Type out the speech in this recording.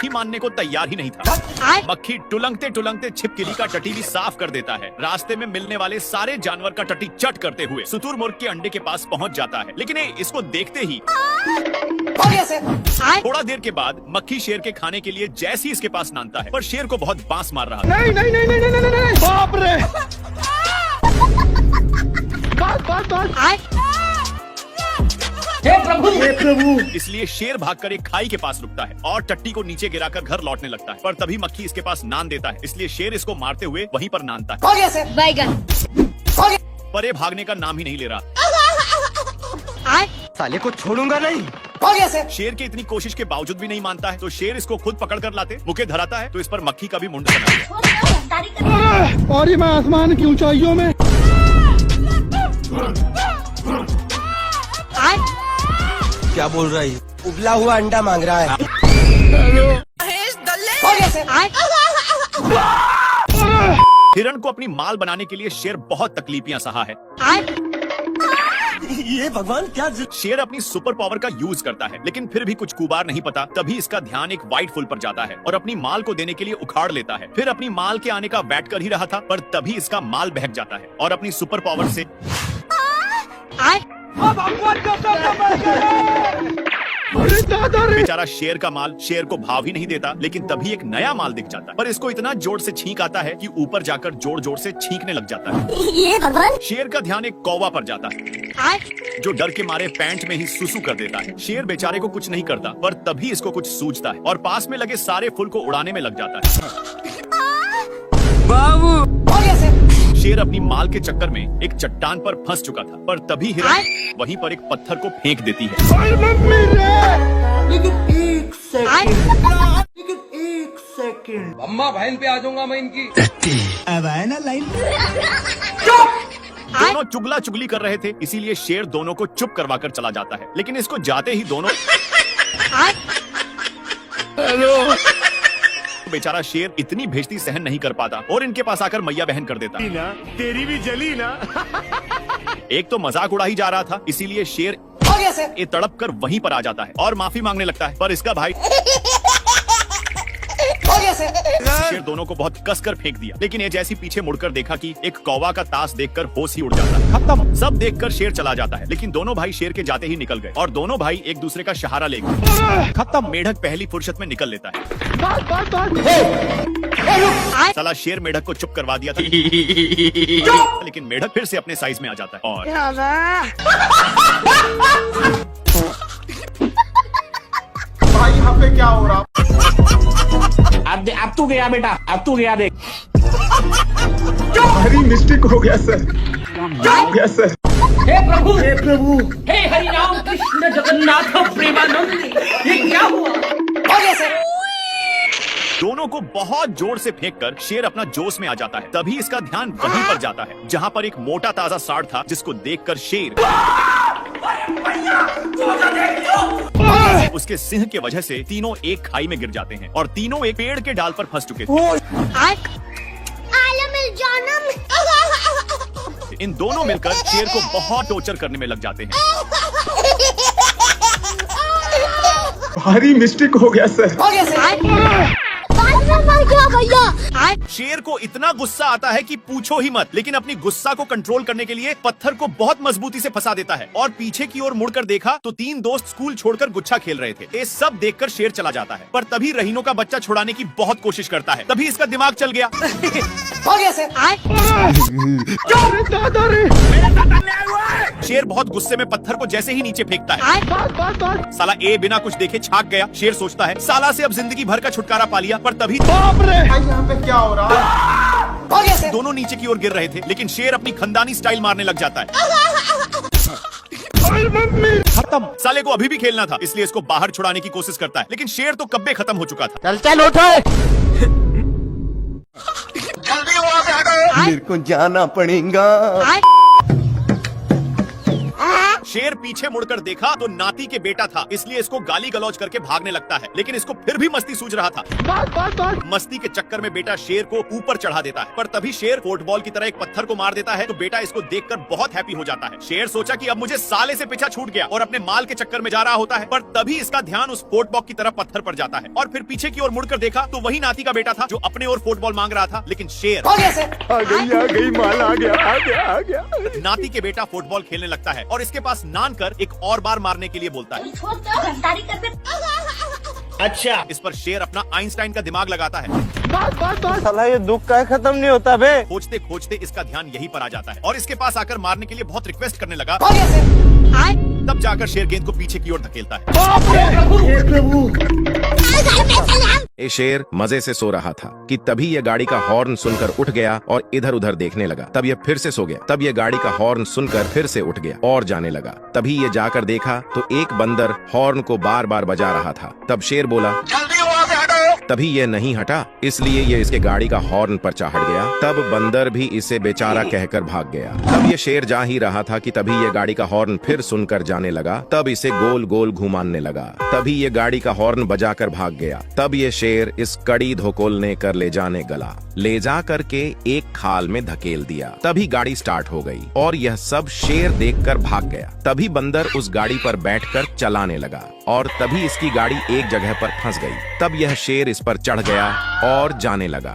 माफी मानने को तैयार ही नहीं था। मक्खी टुलंगते टुलंगते छिपकली का टटी भी साफ कर देता है। रास्ते में मिलने वाले सारे जानवर का टटी चट करते हुए शुतुरमुर्ग के अंडे के पास पहुंच जाता है। लेकिन इसको देखते ही थोड़ा देर के बाद मक्खी शेर के खाने के लिए जैसी इसके पास नानता है, पर शेर को बहुत बांस मार रहा है। नहीं नहीं नहीं नहीं नहीं नहीं बाप रे। बात हे प्रभु। इसलिए शेर भागकर एक खाई के पास रुकता है और टट्टी को नीचे गिराकर घर लौटने लगता है। पर तभी मक्खी इसके पास नान देता है, इसलिए शेर इसको मारते हुए वहीं पर नानता है। पर ये भागने का नाम ही नहीं ले रहा। साले को छोड़ूंगा नहीं। शेर की इतनी कोशिश के बावजूद भी नहीं मानता है, तो शेर इसको खुद पकड़ कर लाते मुके धराता है, तो इस पर मक्खी का भी मुंड बना है। और ये मैं आसमान की ऊंचाइयों में। क्या बोल रहा है? उबला हुआ अंडा मांग रहा है। हिरण को अपनी माल बनाने के लिए शेर बहुत तकलीफियां सहा है। ये भगवान क्या शेर अपनी सुपर पावर का यूज करता है, लेकिन फिर भी कुछ कुबार नहीं पता। तभी इसका ध्यान एक व्हाइट फुल पर जाता है और अपनी माल को देने के लिए उखाड़ लेता है। फिर अपनी माल के आने का वेट कर ही रहा था, पर तभी इसका माल बहक जाता है और अपनी सुपर पावर से बेचारा शेर का माल शेर को भाव ही नहीं देता। लेकिन तभी एक नया माल दिख जाता है, पर इसको इतना जोर से छींक आता है कि ऊपर जाकर जोर जोर से छींकने लग जाता है। ये भगवान। शेर का ध्यान एक कौवा पर जाता है, जो डर के मारे पैंट में ही सुसु कर देता है। शेर बेचारे को कुछ नहीं करता, पर तभी इसको कुछ सूझता है और पास में लगे सारे फूल को उड़ाने में लग जाता है। शेर अपनी माल के चक्कर में एक चट्टान पर फंस चुका था, पर तभी हिरण वहीं पर एक पत्थर को फेंक देती है। लेकिन एक सेकंड अम्मा बहन पे आ जाऊंगा मैं इनकी। अब आए ना लाइन। दोनों चुगला चुगली कर रहे थे, इसीलिए शेर दोनों को चुप करवा कर चला जाता है। लेकिन इसको जाते ही दोनों बेचारा शेर इतनी भेजती सहन नहीं कर पाता और इनके पास आकर मैया बहन कर देता। तेरी भी जली ना। एक तो मजाक उड़ा ही जा रहा था, इसीलिए शेर ये तड़प कर वहीं पर आ जाता है और माफी मांगने लगता है। पर इसका भाई शेर दोनों को बहुत कसकर फेंक दिया। लेकिन ये जैसी पीछे मुड़कर देखा कि एक कौवा का ताश देखकर होश ही उड़ जाता है। खत्म। सब देखकर शेर चला जाता है, लेकिन दोनों भाई शेर के जाते ही निकल गए और दोनों भाई एक दूसरे का सहारा ले गए। खत्म। मेढक पहली फुर्सत में निकल लेता है। साला शेर मेढक को चुप करवा दिया था, लेकिन मेढक फिर से अपने साइज में आ जाता है और भाई यहाँ पे क्या हो रहा? अब तू गया बेटा, अब तू गया देख। भारी मिस्टेक हो गया सर। हो गया सर। हे प्रभु, हे प्रभु, हे हरि राम कृष्ण जगन्नाथ प्रेमानंद, ये क्या हुआ? दोनों को बहुत जोर से फेंककर शेर अपना जोश में आ जाता है। तभी इसका ध्यान वहीं पर जाता है जहां पर एक मोटा ताजा सांड था, जिसको देखकर शेर उसके सिंह के वजह से तीनों एक खाई में गिर जाते हैं और तीनों एक पेड़ के डाल पर फंस चुके थे। इन दोनों मिलकर शेर को बहुत टॉर्चर करने में लग जाते हैं। भारी मिस्टेक हो गया सर। शेर को इतना गुस्सा आता है कि पूछो ही मत। लेकिन अपनी गुस्सा को कंट्रोल करने के लिए पत्थर को बहुत मजबूती से फंसा देता है और पीछे की ओर मुड़कर देखा तो तीन दोस्त स्कूल छोड़कर गुच्छा खेल रहे थे। ये सब देखकर शेर चला जाता है, पर तभी रहीनों का बच्चा छुड़ाने की बहुत कोशिश करता है। तभी इसका दिमाग चल गया। शेर बहुत गुस्से में पत्थर को जैसे ही नीचे फेंकता है, साला ए बिना कुछ देखे छाक गया। शेर सोचता है साला से अब जिंदगी भर का छुटकारा पा लिया, पर तभी यहाँ पे क्या हो रहा है? दोनों नीचे की ओर गिर रहे थे, लेकिन शेर अपनी खंदानी स्टाइल मारने लग जाता है। खत्म। साले को अभी भी खेलना था, इसलिए इसको बाहर छुड़ाने की कोशिश करता है, लेकिन शेर तो कब्बे खत्म हो चुका था। चल चल उठो। मेरे को जाना पड़ेगा। शेर पीछे मुड़कर देखा तो नाती के बेटा था, इसलिए इसको गाली गलौज करके भागने लगता है, लेकिन इसको फिर भी मस्ती सूझ रहा था। मस्ती के चक्कर में बेटा शेर को ऊपर चढ़ा देता है, पर तभी शेर फुटबॉल की तरह एक पत्थर को मार देता है, तो बेटा इसको देखकर बहुत हैप्पी हो जाता है। शेर सोचा कि अब मुझे साले से पीछा छूट गया और अपने माल के चक्कर में जा रहा होता है, पर तभी इसका ध्यान उस फुटबॉल की तरफ पत्थर पर जाता है और फिर पीछे की ओर मुड़कर देखा तो वही नाती का बेटा था जो अपने ओर फुटबॉल मांग रहा था, लेकिन शेर आ गई माल आ गया। नाती के बेटा फुटबॉल खेलने लगता है और इसके पास नान कर एक और बार मारने के लिए बोलता है। अच्छा, इस पर शेर अपना आइंस्टाइन का दिमाग लगाता है। साला ये दुख का खत्म नहीं होता बे। खोजते खोजते इसका ध्यान यहीं पर आ जाता है और इसके पास आकर मारने के लिए बहुत रिक्वेस्ट करने लगा। तब जाकर शेर गेंद को पीछे की ओर धकेलता है। ये शेर मजे से सो रहा था कि तभी ये गाड़ी का हॉर्न सुनकर उठ गया और इधर उधर देखने लगा। तब ये फिर से सो गया। तब ये गाड़ी का हॉर्न सुनकर फिर से उठ गया और जाने लगा। तभी ये जाकर देखा तो एक बंदर हॉर्न को बार बार बजा रहा था। तब शेर बोला, तभी ये नहीं हटा, इसलिए ये इसके गाड़ी का हॉर्न पर चढ़ गया। तब बंदर भी इसे बेचारा कहकर भाग गया। तब ये शेर जा ही रहा था कि तभी ये गाड़ी का हॉर्न फिर सुनकर जाने लगा। तब इसे गोल गोल घुमाने लगा। तभी ये गाड़ी का हॉर्न बजाकर भाग गया। तब ये शेर इस कड़ी धोकोलने कर ले जाने गला, ले जा करके एक खाल में धकेल दिया। तभी गाड़ी स्टार्ट हो गई और यह सब शेर देखकर भाग गया। तभी बंदर उस गाड़ी पर बैठकर चलाने लगा और तभी इसकी गाड़ी एक जगह पर फंस गई। तब यह शेर इस पर चढ़ गया और जाने लगा।